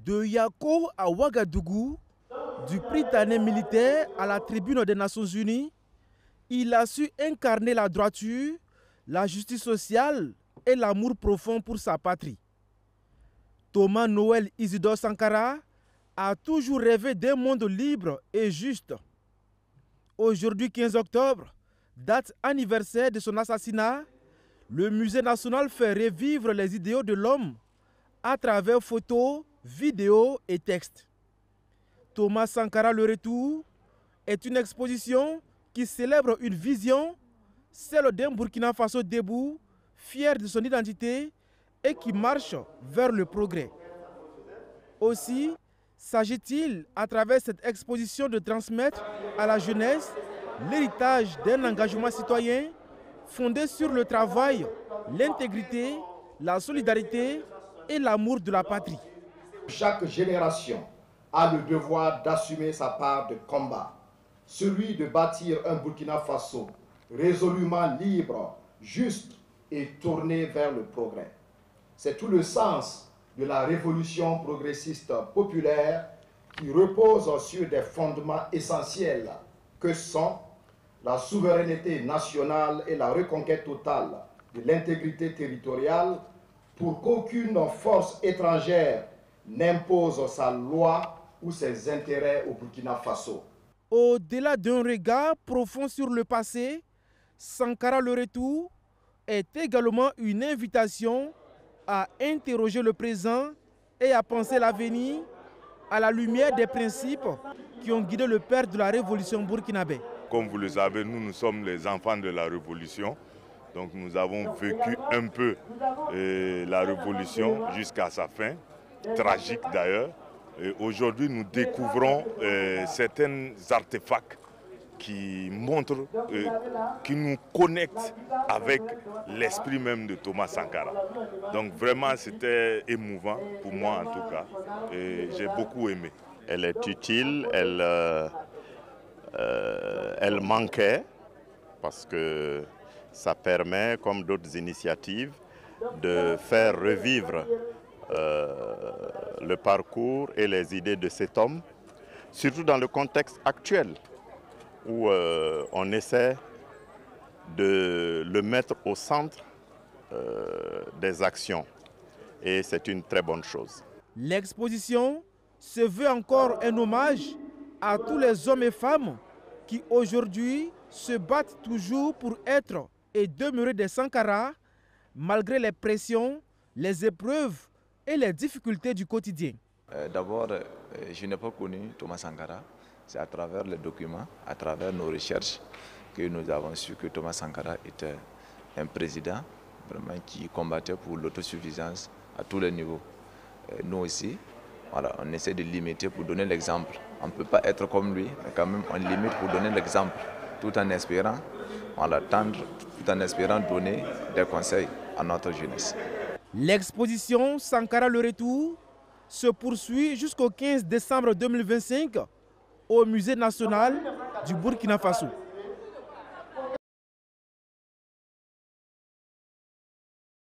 De Yako à Ouagadougou, du Prytanée militaire à la tribune des Nations Unies, il a su incarner la droiture, la justice sociale et l'amour profond pour sa patrie. Thomas Noël Isidore Sankara a toujours rêvé d'un monde libre et juste. Aujourd'hui, 15 octobre, date anniversaire de son assassinat, le Musée national fait revivre les idéaux de l'homme à travers photos, vidéos et textes. Thomas Sankara le retour est une exposition qui célèbre une vision, celle d'un Burkina Faso debout, fier de son identité et qui marche vers le progrès. Aussi, s'agit-il à travers cette exposition de transmettre à la jeunesse l'héritage d'un engagement citoyen fondé sur le travail, l'intégrité, la solidarité et l'amour de la patrie. Chaque génération a le devoir d'assumer sa part de combat, celui de bâtir un Burkina Faso résolument libre, juste et tourné vers le progrès. C'est tout le sens de la révolution progressiste populaire qui repose sur des fondements essentiels que sont la souveraineté nationale et la reconquête totale de l'intégrité territoriale pour qu'aucune force étrangère n'impose sa loi ou ses intérêts au Burkina Faso. Au-delà d'un regard profond sur le passé, Sankara le retour est également une invitation à interroger le présent et à penser l'avenir à la lumière des principes qui ont guidé le père de la révolution burkinabé. Comme vous le savez, nous sommes les enfants de la révolution. Donc nous avons vécu un peu la révolution jusqu'à sa fin, tragique d'ailleurs. Aujourd'hui, nous découvrons certains artefacts qui montrent, qui nous connectent avec l'esprit même de Thomas Sankara. Donc vraiment, c'était émouvant pour moi en tout cas. Et j'ai beaucoup aimé. Elle est utile, elle manquait parce que ça permet, comme d'autres initiatives, de faire revivre le parcours et les idées de cet homme, surtout dans le contexte actuel où on essaie de le mettre au centre des actions. Et c'est une très bonne chose. L'exposition se veut encore un hommage à tous les hommes et femmes qui aujourd'hui se battent toujours pour être et demeurer des Sankara malgré les pressions, les épreuves et les difficultés du quotidien. D'abord, je n'ai pas connu Thomas Sankara. C'est à travers les documents, à travers nos recherches que nous avons su que Thomas Sankara était un président vraiment qui combattait pour l'autosuffisance à tous les niveaux. Nous aussi, voilà, on essaie de limiter pour donner l'exemple. On ne peut pas être comme lui, mais quand même on limite pour donner l'exemple, tout en espérant, voilà, tendre, tout en espérant donner des conseils à notre jeunesse. L'exposition Sankara le retour se poursuit jusqu'au 15 décembre 2025 au Musée national du Burkina Faso.